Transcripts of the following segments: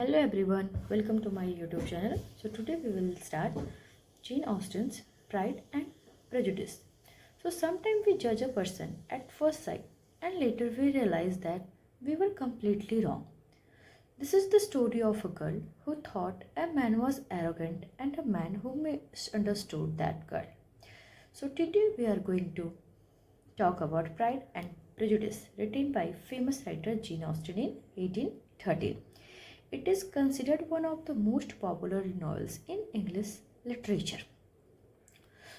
Hello everyone, welcome to my YouTube channel. So today we will start Jane Austen's Pride and Prejudice. So sometimes we judge a person at first sight and later we realize that we were completely wrong. This is the story of a girl who thought a man was arrogant and a man who misunderstood that girl. So today we are going to talk about Pride and Prejudice, written by famous writer Jane Austen in 1813. It is considered one of the most popular novels in English literature.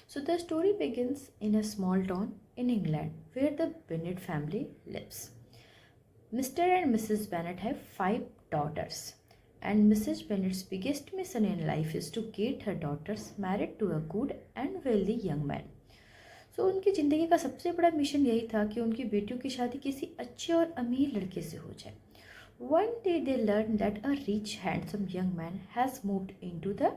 So the story begins in a small town in England where the Bennet family lives. Mr. and Mrs. Bennet have 5 daughters, and Mrs. Bennet's biggest mission in life is to get her daughters married to a good and wealthy young man. So उनकी ज़िंदगी का सबसे बड़ा mission यही था कि उनकी बेटियों की शादी किसी अच्छे और अमीर लड़के से हो जाए. One day they learn that a rich, handsome young man has moved into the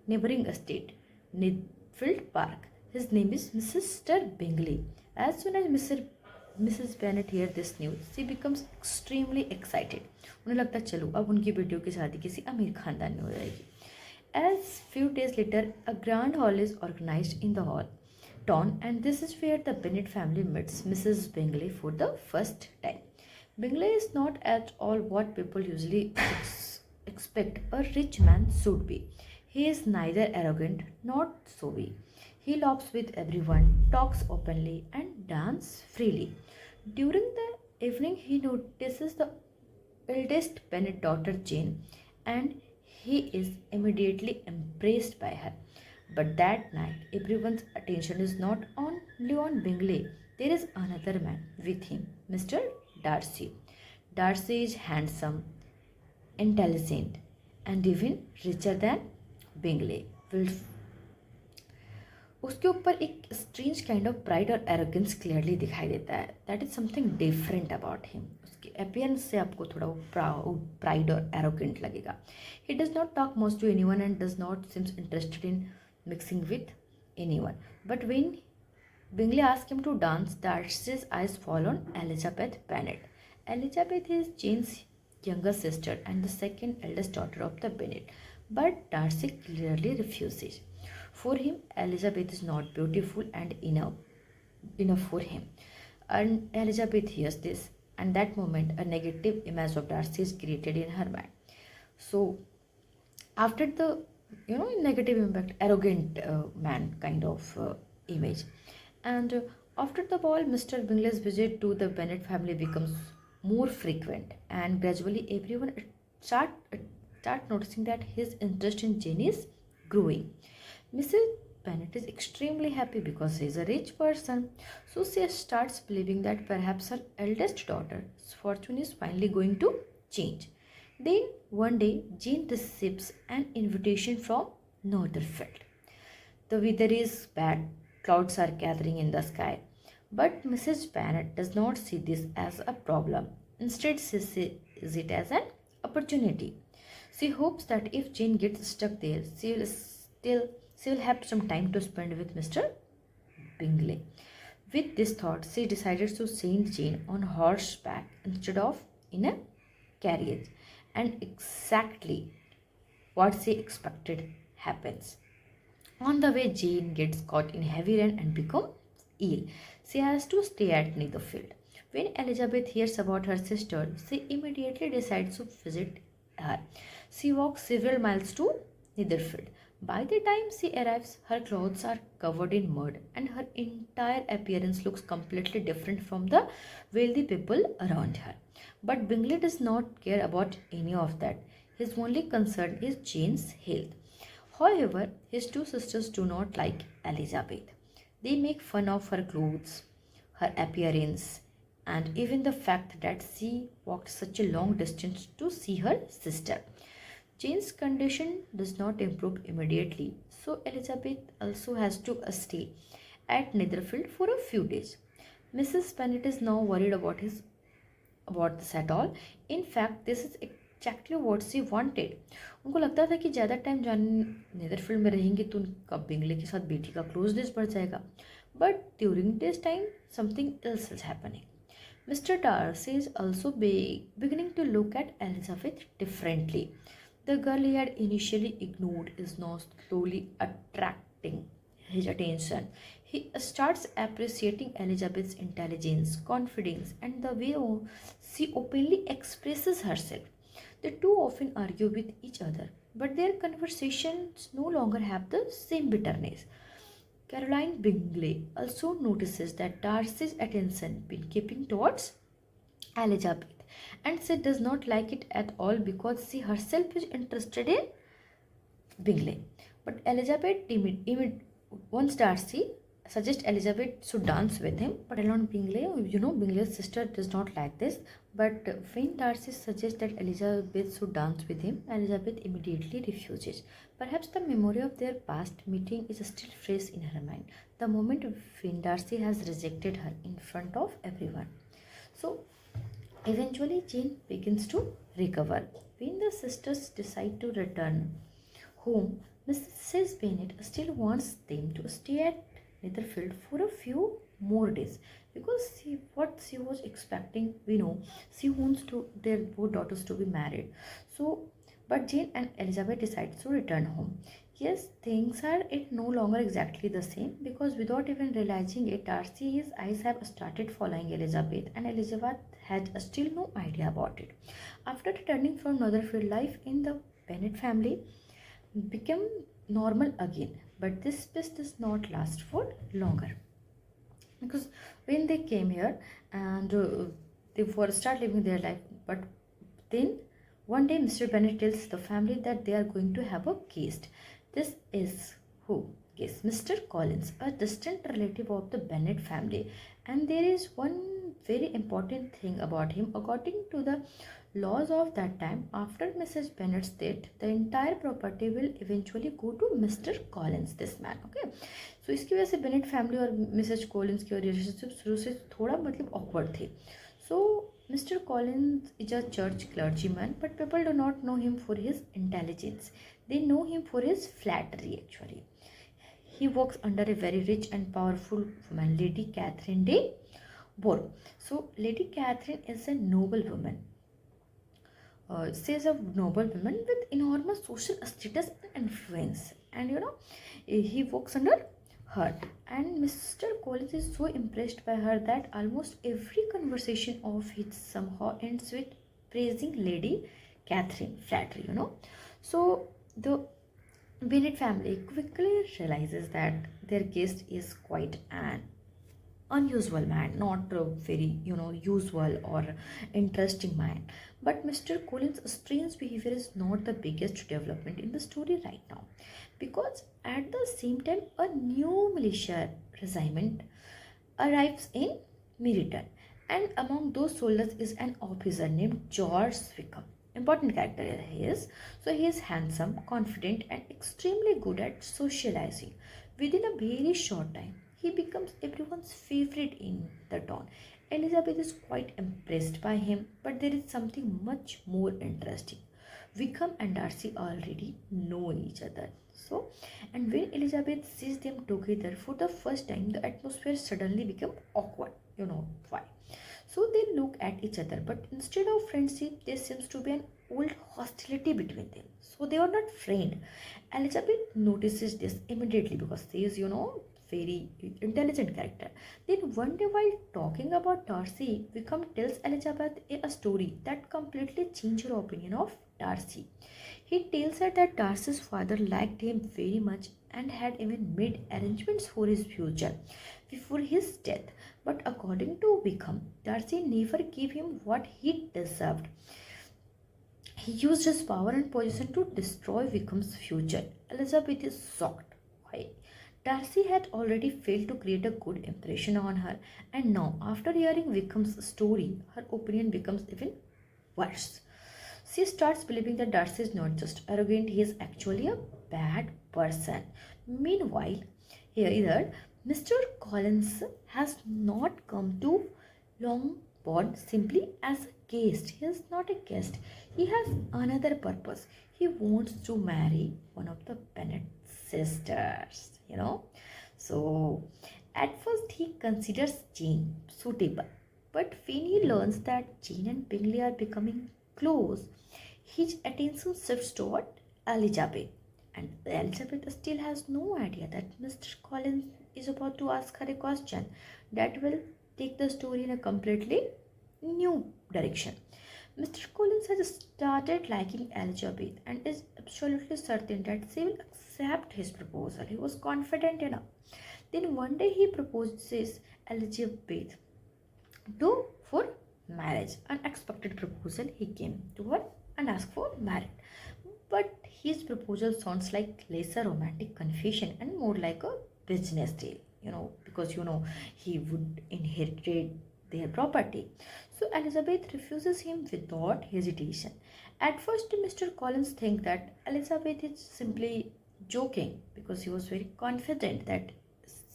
neighboring estate, Nidfield Park. His name is Mr. Bingley. As soon as Mrs. Bennet hears this news, she becomes extremely excited. उन्हें लगता है चलो अब उनकी बेटियों की शादी किसी अमीर खानदान में हो जाएगी. As few days later, a grand hall is organized in the town, and this is where the Bennet family meets Mrs. Bingley for the first time. Bingley is not at all what people usually expect a rich man should be. He is neither arrogant nor showy. He laughs with everyone, talks openly, and dances freely. During the evening, he notices the eldest Bennet daughter Jane, and he is immediately impressed by her. But that night, everyone's attention is not only on Bingley. There is another man with him, Mr. Darcy. Darcy is handsome, intelligent, and even richer than Bingley. उसके ऊपर एक strange kind of pride और arrogance clearly दिखाई देता है. That is something different about him. उसके appearance से आपको थोड़ा वो प्राइड और एरोगेंट लगेगा. He does not talk much to anyone and does not seems interested in mixing with anyone. But when Bingley asks him to dance, Darcy's eyes fall on Elizabeth Bennet. Elizabeth is Jane's younger sister and the second eldest daughter of the Bennet, but Darcy clearly refuses. For him, Elizabeth is not beautiful and enough for him. And Elizabeth hears this, and that moment, a negative image of Darcy is created in her mind. So, after the negative impact, arrogant man kind of image. And after the ball, Mr. Bingley's visit to the Bennet family becomes more frequent, and gradually everyone start noticing that his interest in Jane is growing. Mrs. Bennet is extremely happy because he is a rich person, so she starts believing that perhaps her eldest daughter's fortune is finally going to change. Then one day, Jane receives an invitation from Netherfield. The weather is bad. Clouds are gathering in the sky. But Mrs. Bennet does not see this as a problem. Instead, she sees it as an opportunity. She hopes that if Jane gets stuck there, she will have some time to spend with Mr. Bingley. With this thought, she decided to send Jane on horseback instead of in a carriage. And exactly what she expected happens. On the way, Jane gets caught in heavy rain and becomes ill. She has to stay at Netherfield. When Elizabeth hears about her sister, she immediately decides to visit her. She walks several miles to Netherfield. By the time she arrives, her clothes are covered in mud and her entire appearance looks completely different from the wealthy people around her. But Bingley does not care about any of that. His only concern is Jane's health. However, his two sisters do not like Elizabeth. They make fun of her clothes, her appearance, and even the fact that she walked such a long distance to see her sister. Jane's condition does not improve immediately, so Elizabeth also has to stay at Netherfield for a few days. Mrs. Bennet is now worried about this at all. In fact, this is exactly what she wanted. उनको लगता था कि ज़्यादा time Netherfield में रहेंगे तो उनका Bingley के साथ बेटी का क्लोजनेस बढ़ जाएगा. But during this time something else is happening. Mr. Darcy is also beginning to look at Elizabeth differently. The girl he had initially ignored is now slowly attracting his attention. He starts appreciating Elizabeth's intelligence, confidence, and the way she openly expresses herself. The two often argue with each other, but their conversations no longer have the same bitterness. Caroline Bingley also notices that Darcy's attention been keeping towards Elizabeth, and she does not like it at all because she herself is interested in Bingley. But Elizabeth once Darcy suggests Elizabeth should dance with him, but along Bingley, Bingley's sister does not like this. But when Darcy suggests that Elizabeth should dance with him, Elizabeth immediately refuses. Perhaps the memory of their past meeting is still fresh in her mind, the moment when Darcy has rejected her in front of everyone. So eventually, Jane begins to recover. When the sisters decide to return home, Mrs. Bennet still wants them to stay at Netherfield for a few more days because what she was expecting, we know, she wants to their both daughters to be married. So, but Jane and Elizabeth decide to return home. Yes, things are it no longer exactly the same because without even realizing it, Darcy's eyes have started following Elizabeth, and Elizabeth had still no idea about it. After returning from Netherfield, life in the Bennet family become normal again, but this peace does not last for longer because when they came here and they were start living their life, but then one day Mr. Bennet tells the family that they are going to have a guest. This is who? Yes, Mr. Collins, a distant relative of the Bennet family, and there is one very important thing about him. According to the laws of that time, after Mrs. Bennet's death, the entire property will eventually go to Mr. Collins, this man. Okay, so इसकी वजह से Bennett family और Mrs Collins की relationship शुरू से थोड़ा मतलब awkward थी. So Mr. Collins is a church clergyman, but people do not know him for his intelligence. They know him for his flattery actually. He works under a very rich and powerful woman, Lady Catherine de Bourgh. So Lady Catherine is a noble woman. She is a noble woman with enormous social status and influence, and he works under her. And Mr. Collins is so impressed by her that almost every conversation of his somehow ends with praising Lady Catherine, flattery. So the Bennet family quickly realizes that their guest is quite an unusual man, not a very usual or interesting man. But Mr. Collins' strange behavior is not the biggest development in the story right now, because at the same time a new militia regiment arrives in Meryton, and among those soldiers is an officer named George Wickham. Important character he is. So he is handsome, confident, and extremely good at socializing. Within a very short time, he becomes everyone's favorite in the town. Elizabeth is quite impressed by him, but there is something much more interesting. Wickham and Darcy already know each other. So, and when Elizabeth sees them together for the first time, the atmosphere suddenly becomes awkward. You know why? So they look at each other, but instead of friendship, there seems to be an old hostility between them. So they are not friends. Elizabeth notices this immediately because she is, very intelligent character. Then one day while talking about Darcy, Wickham tells Elizabeth a story that completely changed her opinion of Darcy. He tells her that Darcy's father liked him very much and had even made arrangements for his future before his death. But according to Wickham, Darcy never gave him what he deserved. He used his power and position to destroy Wickham's future. Elizabeth is shocked. Why? Darcy had already failed to create a good impression on her, and now, after hearing Wickham's story, her opinion becomes even worse. She starts believing that Darcy is not just arrogant, he is actually a bad person. Meanwhile, here, Mr. Collins has not come to Longbourn simply as a guest. He is not a guest. He has another purpose. He wants to marry one of the Bennet sisters. So, at first he considers Jane suitable. But when he learns that Jane and Bingley are becoming close, his attention shifts toward Elizabeth. And Elizabeth still has no idea that Mr. Collins is about to ask her a question that will take the story in a completely new direction. Mr. Collins has started liking Elizabeth and is absolutely certain that she will accept his proposal. He was confident enough. Then one day he proposes Elizabeth to for marriage. Unexpected proposal. He came to her and asked for marriage. But his proposal sounds like less a romantic confession and more like a business deal, because he would inherit their property. So Elizabeth refuses him without hesitation. At first, Mr. Collins thinks that Elizabeth is simply joking because he was very confident that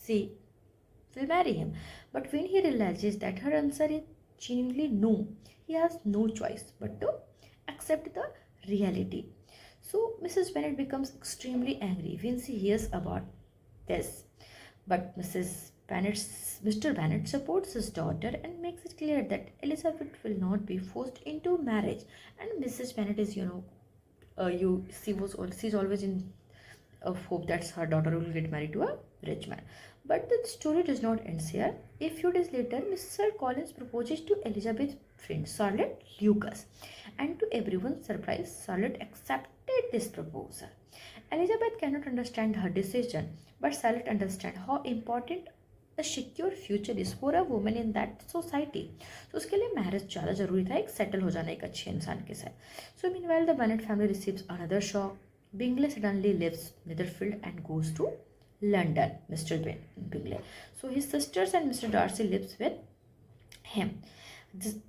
she will marry him. But when he realizes that her answer is genuinely no, he has no choice but to accept the reality. So Mrs. Bennet becomes extremely angry when she hears about this. But Mr. Bennet supports his daughter and makes it clear that Elizabeth will not be forced into marriage. And Mrs. Bennet is, she's always in of hope that her daughter will get married to a rich man. But the story does not end here. A few days later, Mr. Collins proposes to Elizabeth's friend Charlotte Lucas, and to everyone's surprise, Charlotte accepted this proposal. Elizabeth cannot understand her decision, but Charlotte understands how important a secure future is for a woman in that society. So उसके लिए marriage ज़्यादा ज़रूरी था, एक settle हो जाना एक अच्छे इंसान के साथ. So meanwhile, the Bennet family receives another shock. Bingley suddenly leaves Netherfield and goes to London. Mr. Bingley. So his sisters and Mr. Darcy lives with him.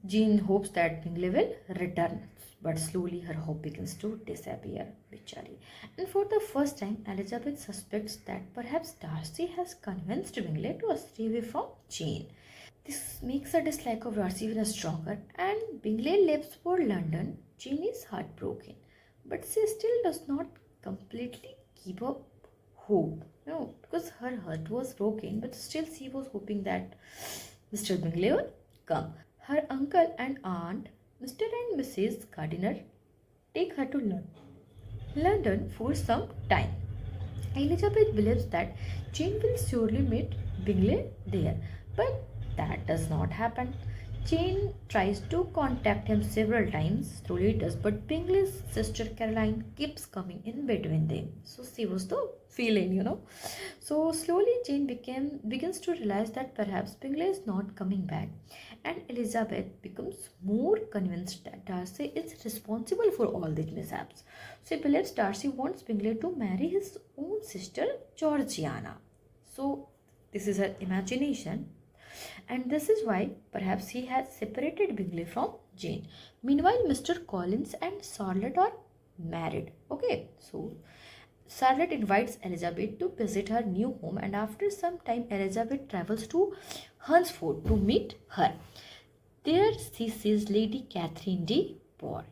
Jean hopes that Bingley will return, but slowly her hope begins to disappear. Bichari. And for the first time, Elizabeth suspects that perhaps Darcy has convinced Bingley to stay away from Jane. This makes her dislike of Darcy even stronger, and Bingley leaves for London. Jane is heartbroken, but she still does not completely give up hope. Because her heart was broken, but still she was hoping that Mr. Bingley will come. Her uncle and aunt, Mr. and Mrs. Gardiner, take her to London for some time. Elizabeth believes that Jane will surely meet Bingley there, but that does not happen. Jane tries to contact him several times through letters, but Bingley's sister Caroline keeps coming in between them. So she was the villain. So slowly Jane begins to realize that perhaps Bingley is not coming back, and Elizabeth becomes more convinced that Darcy is responsible for all these mishaps. She believes Darcy wants Bingley to marry his own sister Georgiana. So this is her imagination. And this is why perhaps he has separated Bingley from Jane. Meanwhile, Mr. Collins and Charlotte are married. Okay, so Charlotte invites Elizabeth to visit her new home, and after some time, Elizabeth travels to Hunsford to meet her. There she sees Lady Catherine de Bourgh,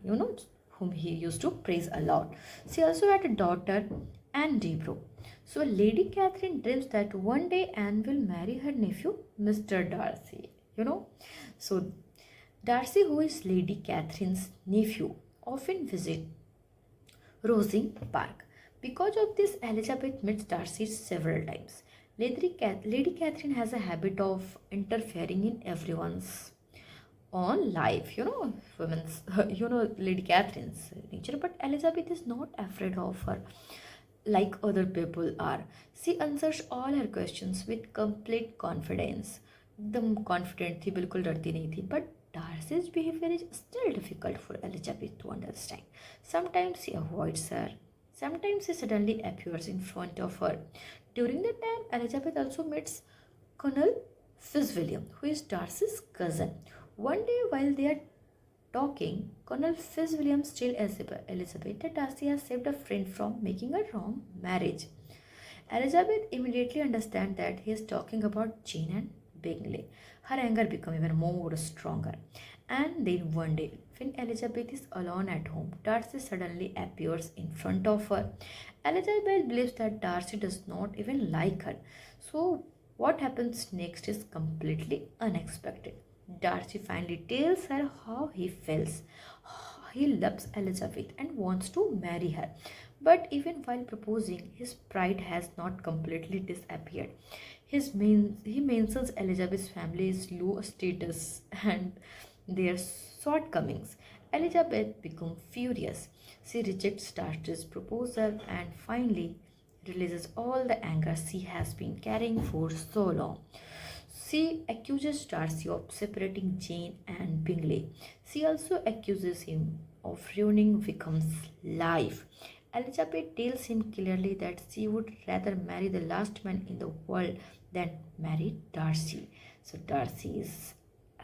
whom he used to praise a lot. She also had a daughter, Anne de Bourgh. So Lady Catherine dreams that one day Anne will marry her nephew, Mr. Darcy. So Darcy, who is Lady Catherine's nephew, often visit Rosing Park. Because of this, Elizabeth meets Darcy several times. Lady Catherine has a habit of interfering in everyone's own life, women's, Lady Catherine's nature. But Elizabeth is not afraid of her like other people are. She answers all her questions with complete confidence. एकदम confident थी, बिल्कुल डरती नहीं थी. But Darcy's behavior is still difficult for Elizabeth to understand. Sometimes she avoids her. Sometimes he suddenly appears in front of her. During that time, Elizabeth also meets Colonel Fitzwilliam, who is Darcy's cousin. One day, while they are talking, Colonel Fitzwilliam tells Elizabeth that Darcy has saved a friend from making a wrong marriage. Elizabeth immediately understands that he is talking about Jane and Bingley. Her anger becomes even more stronger. And then one day, when Elizabeth is alone at home, Darcy suddenly appears in front of her. Elizabeth believes that Darcy does not even like her. So what happens next is completely unexpected. Darcy finally tells her how he feels. He loves Elizabeth and wants to marry her. But even while proposing, his pride has not completely disappeared. He mentions Elizabeth's family's low status and their shortcomings. Elizabeth becomes furious. She rejects Darcy's proposal and finally releases all the anger she has been carrying for so long. She accuses Darcy of separating Jane and Bingley. She also accuses him of ruining Wickham's life. Elizabeth tells him clearly that she would rather marry the last man in the world than marry Darcy. So Darcy is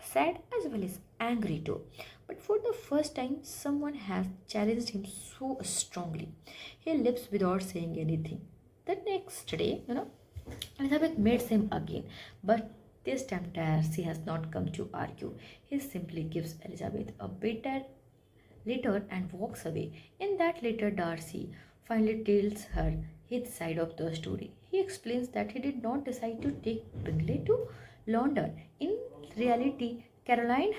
sad as well as angry too. But for the first time, someone has challenged him so strongly. He leaves without saying anything. The next day, Elizabeth meets him again, but this time Darcy has not come to argue. He simply gives Elizabeth a bitter letter and walks away. In that letter, Darcy finally tells her his side of the story. He explains that he did not decide to take Bingley to London. In reality, Caroline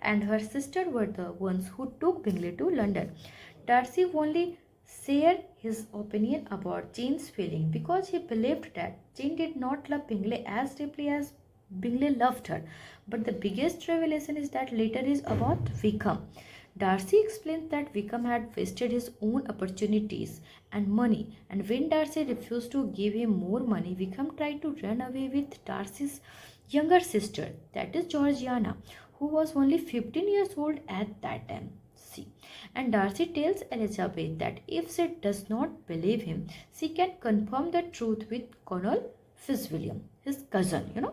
and her sister were the ones who took Bingley to London. Darcy only shared his opinion about Jane's feeling because he believed that Jane did not love Bingley as deeply as Bingley loved her. But the biggest revelation is that later is about Wickham. Darcy explains that Wickham had wasted his own opportunities and money, and when Darcy refused to give him more money, Wickham tried to run away with Darcy's younger sister, that is Georgiana, who was only 15 years old at that time. See, and Darcy tells Elizabeth that if she does not believe him, she can confirm the truth with Colonel Fitzwilliam, his cousin.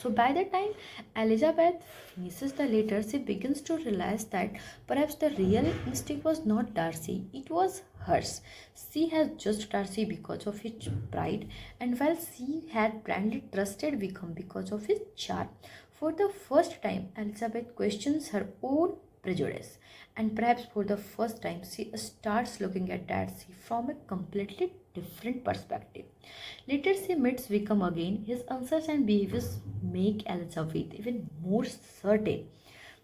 So by the time Elizabeth finishes the letter, she begins to realize that perhaps the real mistake was not Darcy, it was hers. She has judged Darcy because of his pride, and while she had blindly trusted Wickham because of his charm. For the first time, Elizabeth questions her own prejudice, and perhaps for the first time, she starts looking at Darcy from a completely different perspective. Later, she meets Wickham again. His answers and behaviors make Elizabeth even more certain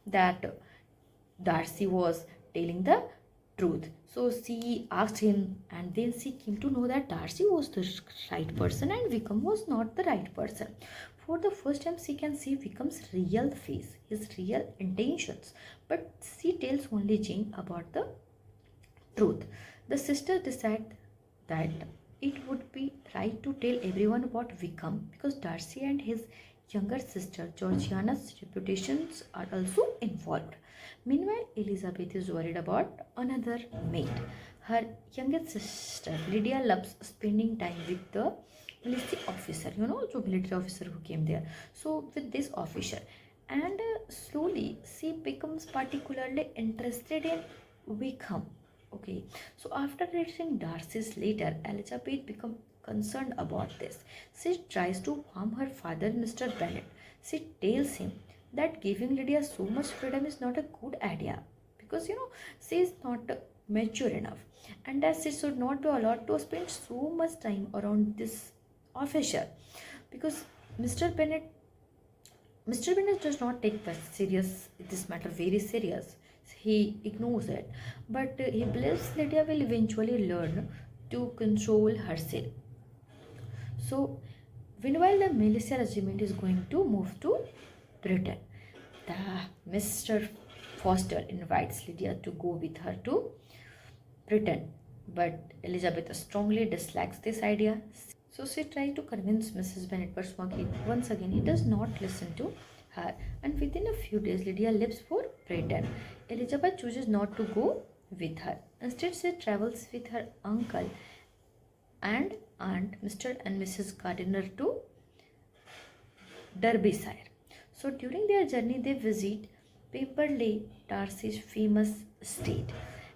that Darcy was telling the truth. So she asked him, and then she came to know that Darcy was the right person and Wickham was not the right person. For the first time, she can see Wickham's real face, his real intentions, but she tells only Jane about the truth. The sisters decide that it would be right to tell everyone about Wickham because Darcy and his younger sister Georgiana's reputations are also involved. Meanwhile, Elizabeth is worried about another maid. Her youngest sister Lydia loves spending time with the military officer, the military officer who came there. So, with this officer, and slowly she becomes particularly interested in Wickham. Okay, so after reading Darcy's letter, Elizabeth becomes concerned about this. She tries to harm her father, Mr. Bennet. She tells him that giving Lydia so much freedom is not a good idea because she is not mature enough, and that she should not be allowed to spend so much time around this officer because Mr. Bennet Mr. Bennett does not take this matter very serious. He ignores it, but he believes Lydia will eventually learn to control herself. So, meanwhile, the militia regiment is going to move to Britain. The Mr. Foster invites Lydia to go with her to Britain, but Elizabeth strongly dislikes this idea. So she tries to convince Mrs. Bennet, but once again he does not listen to her. And within a few days, Lydia leaves for Britain. Elizabeth chooses not to go with her. Instead, she travels with her uncle and aunt, Mr. and Mrs. Gardiner, to Derbyshire. So during their journey, they visit Pemberley, Darcy's famous estate.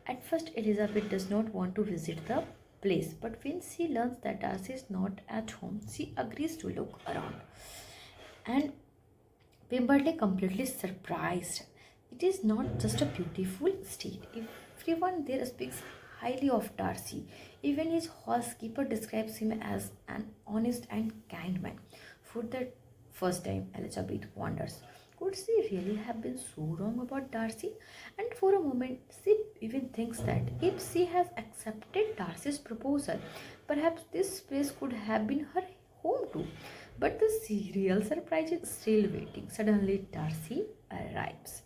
At first, Elizabeth does not want to visit the place, but when she learns that Darcy is not at home, she agrees to look around. And Pemberley completely surprised. It is not just a beautiful estate. Everyone there speaks highly of Darcy. Even his housekeeper describes him as an honest and kind man. For the first time, Elizabeth wonders, Could she really have been so wrong about Darcy? And for a moment, she even thinks that if she has accepted Darcy's proposal, perhaps this space could have been her home too. But the real surprise is still waiting. Suddenly, Darcy arrives.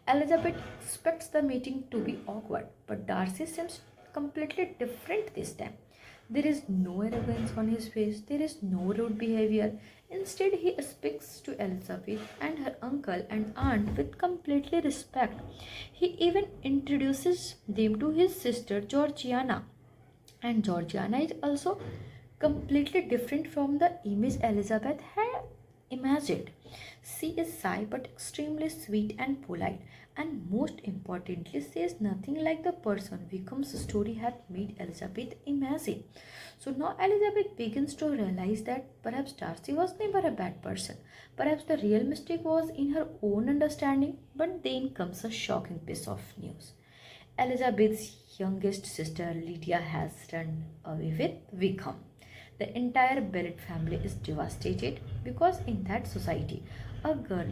Elizabeth expects the meeting to be awkward, but Darcy seems completely different this time. There is no arrogance on his face, there is no rude behavior. Instead, he speaks to Elizabeth and her uncle and aunt with completely respect. He even introduces them to his sister Georgiana, and Georgiana is also completely different from the image Elizabeth had imagined. She is shy but extremely sweet and polite, and most importantly, she is nothing like the person Wickham's story had made Elizabeth imagine. So now Elizabeth begins to realize that perhaps Darcy was never a bad person. Perhaps the real mistake was in her own understanding. But then comes a shocking piece of news. Elizabeth's youngest sister Lydia has run away with Wickham. The entire Bennet family is devastated because in that society, a girl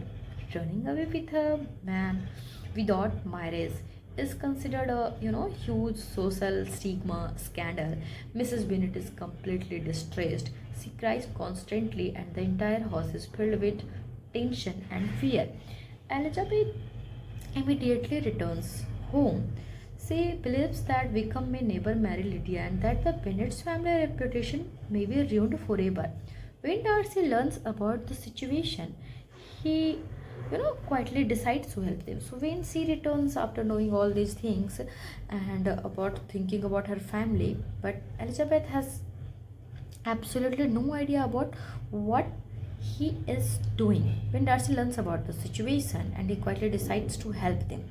running away with a man without marriage is considered a huge social stigma scandal. Mrs. Bennet is completely distressed. She cries constantly, and the entire house is filled with tension and fear. Elizabeth immediately returns home. She believes that Wickham may never marry Lydia and that the Bennet's family reputation may be ruined forever. When Darcy learns about the situation, he quietly decides to help them. So when she returns after knowing all these things and about thinking about her family, but Elizabeth has absolutely no idea about what he is doing. When Darcy learns about the situation and he quietly decides to help them,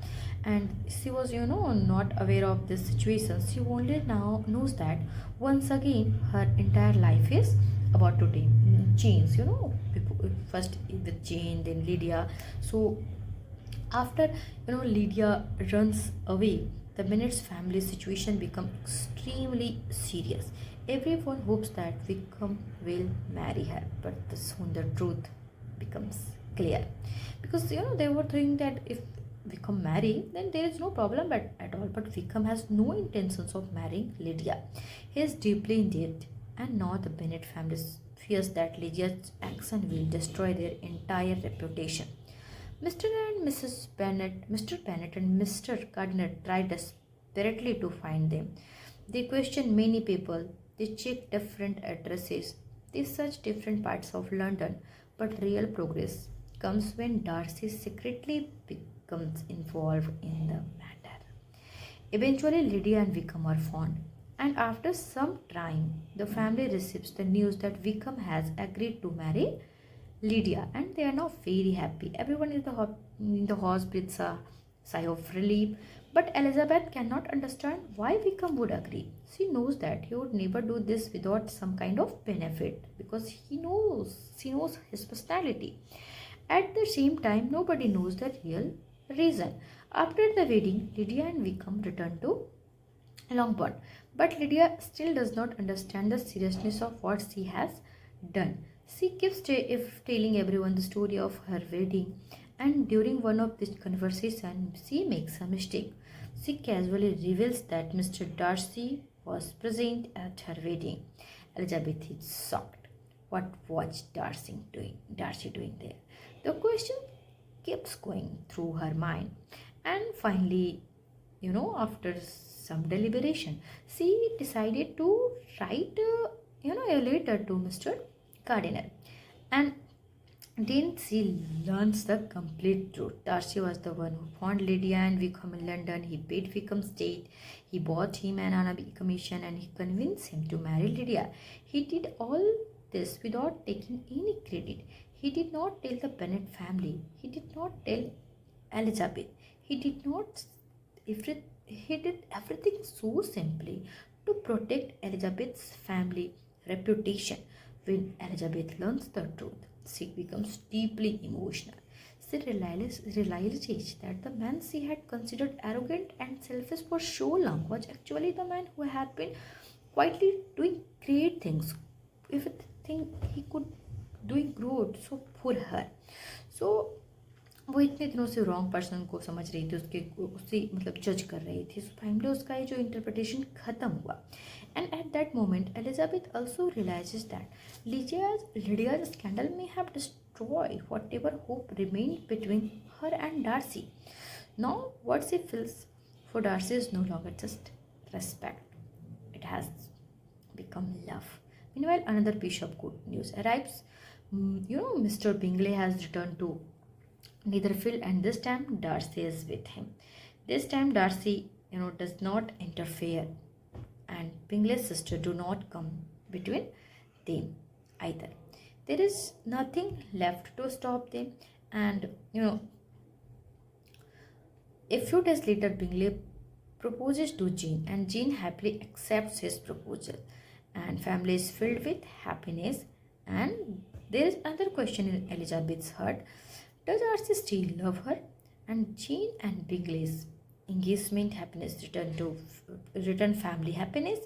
and she was not aware of this situation, she only now knows that once again her entire life is about to change. First with Jane, then Lydia. So after Lydia runs away, the Bennet's family situation becomes extremely serious. Everyone hopes that Wickham will marry her, but soon the truth becomes clear. Because they were thinking that if Wickham marry, then there is no problem at all. But Wickham has no intentions of marrying Lydia. He is deeply in debt, and now the Bennet family fears that Lydia's action will destroy their entire reputation. Mr. and Mrs. Bennet, Mr. Bennet and Mr. Gardiner try desperately to find them. They question many people, they check different addresses, they search different parts of London, but real progress comes when Darcy secretly becomes involved in the matter. Eventually, Lydia and Wickham are found, and after some time, the family receives the news that Wickham has agreed to marry Lydia, and they are now very happy. Everyone in the house breathes a sigh of relief, but Elizabeth cannot understand why Wickham would agree. She knows that he would never do this without some kind of benefit because she knows his personality. At the same time, nobody knows the real reason. After the wedding, Lydia and Wickham return to Longbourn, but Lydia still does not understand the seriousness of what she has done. She keeps telling everyone the story of her wedding, and during one of these conversations, she makes a mistake. She casually reveals that Mr. Darcy was present at her wedding. Elizabeth is shocked. What was Darcy doing there? The question keeps going through her mind, and finally, after some deliberation, she decided to write, a letter to Mr. Gardiner, and then she learns the complete truth. Darcy was the one who found Lydia and Wickham in London. He paid Wickham's date, he bought him an honorary commission, and he convinced him to marry Lydia. He did all this without taking any credit. He did not tell the Bennet family. He did not tell Elizabeth. He did not. He did everything so simply to protect Elizabeth's family reputation. When Elizabeth learns the truth, she becomes deeply emotional. She realizes that the man she had considered arrogant and selfish for so long was actually the man who had been quietly doing great things. Everything he could doing good so for her. So वो इतने दिनों से wrong person को समझ रही थी, उसके उसी मतलब जज कर रही थी। सो फाइनली उसका ये जो इंटरप्रिटेशन ख़त्म हुआ। And at that moment Elizabeth also realizes that Lydia's scandal may have destroyed whatever hope remain between her and Darcy. Now what she feels for Darcy is no longer just respect, it has become love. Meanwhile, another piece of good news arrives. Mr. Bingley has returned to Netherfield, and this time Darcy is with him. This time Darcy, does not interfere, and Bingley's sister do not come between them either. There is nothing left to stop them, and a few days later, Bingley proposes to Jane, and Jane happily accepts his proposal. And family is filled with happiness. And there is another question in Elizabeth's heart: does Darcy still love her? And Jane and Bingley's engagement happiness return family happiness.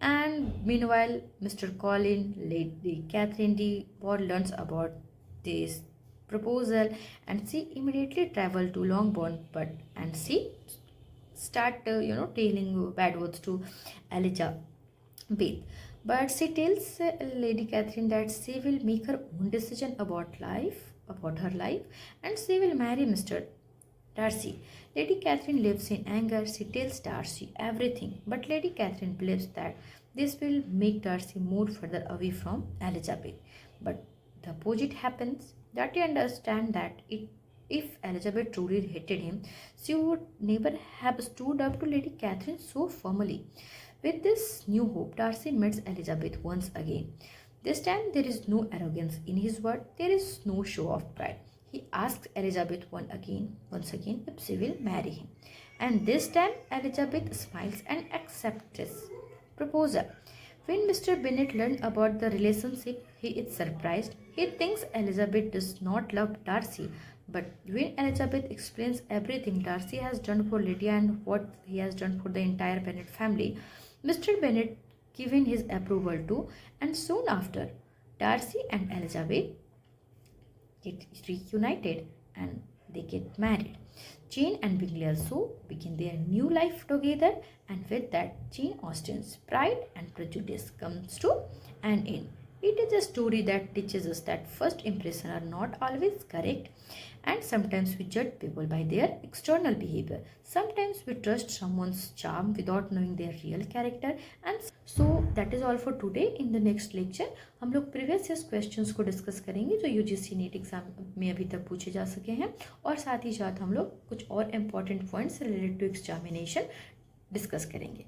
And meanwhile, Mr. Colin, Lady Catherine de Bourgh learns about this proposal, and she immediately traveled to Longbourn, and she start telling bad words to Elizabeth. But she tells Lady Catherine that she will make her own decision about her life, and she will marry Mr. Darcy. Lady Catherine lives in anger. She tells Darcy everything, but Lady Catherine believes that this will make Darcy move further away from Elizabeth. But the opposite happens. Darcy understands that if Elizabeth truly hated him, she would never have stood up to Lady Catherine so firmly. With this new hope, Darcy meets Elizabeth once again. This time there is no arrogance in his word, there is no show of pride. He asks Elizabeth once again if she will marry him. And this time Elizabeth smiles and accepts his proposal. When Mr. Bennet learns about the relationship, he is surprised. He thinks Elizabeth does not love Darcy. But when Elizabeth explains everything Darcy has done for Lydia and what he has done for the entire Bennet family, Mr. Bennet given his approval too, and soon after, Darcy and Elizabeth get reunited and they get married. Jane and Bingley also begin their new life together, and with that, Jane Austen's Pride and Prejudice comes to an end. It is a story that teaches us that first impressions are not always correct, and sometimes we judge people by their external behavior. Sometimes we trust someone's charm without knowing their real character. And so that is all for today. In the next lecture हम लोग previous year questions को discuss करेंगे जो UGC NEET exam में अभी तक पूछे जा सके हैं, और साथ ही साथ हम लोग कुछ और important points related to examination discuss करेंगे.